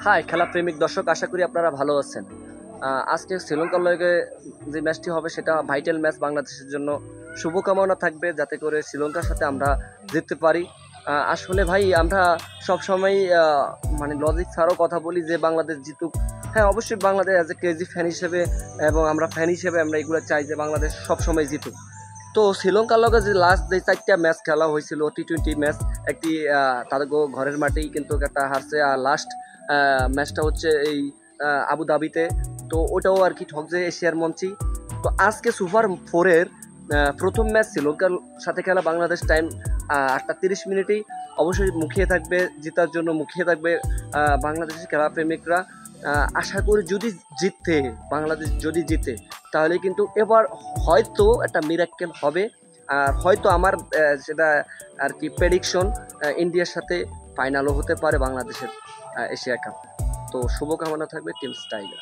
High খেলা প্রেমিক দর্শক, আশা করি আপনারা ভালো আছেন। আজকে শ্রীলঙ্কার লগে যে ম্যাচটি হবে সেটা ভাইটাল ম্যাচ, বাংলাদেশের জন্য শুভকামনা থাকবে যাতে করে শ্রীলঙ্কার সাথে আমরা জিততে পারি। আসলে ভাই আমরা সবসময় মানে লজিক ছাড়াও কথা বলি যে বাংলাদেশ জিতুক। হ্যাঁ, অবশ্যই Bangladesh as a crazy fan হিসেবে এবং আমরা ফ্যান হিসেবে আমরা এগুলো চাই যে বাংলাদেশ সবসময় জিতুক। তো শ্রীলঙ্কার লগে যে লাস্ট যে 4টা ম্যাচ খেলা হয়েছিল টি-20 ম্যাচ, একটি তাদের ঘরের মাঠেই কিন্তু একটা হারছে, আর লাস্ট ম্যাচটা হচ্ছে এই আবুধাবিতে। তো ওটাও আর কি ঠকছে এশিয়ার মঞ্চেই। তো আজকে সুপার ফোরের প্রথম ম্যাচ শ্রীলঙ্কার সাথে খেলা বাংলাদেশ টাইম 8:30 অবশ্যই মুখিয়ে থাকবে, জেতার জন্য মুখিয়ে থাকবে বাংলাদেশের খেলা প্রেমিকরা। আশা করি যদি জিতে, বাংলাদেশ যদি জিতে তাহলে কিন্তু এবার হয়তো একটা মিরাক্কেল হবে। আর হয়তো আমার সেটা আর কি প্রেডিকশন, ইন্ডিয়ার সাথে ফাইনালও হতে পারে বাংলাদেশের এশিয়া কাপ। তো শুভকামনা থাকবে টিম টাইগার।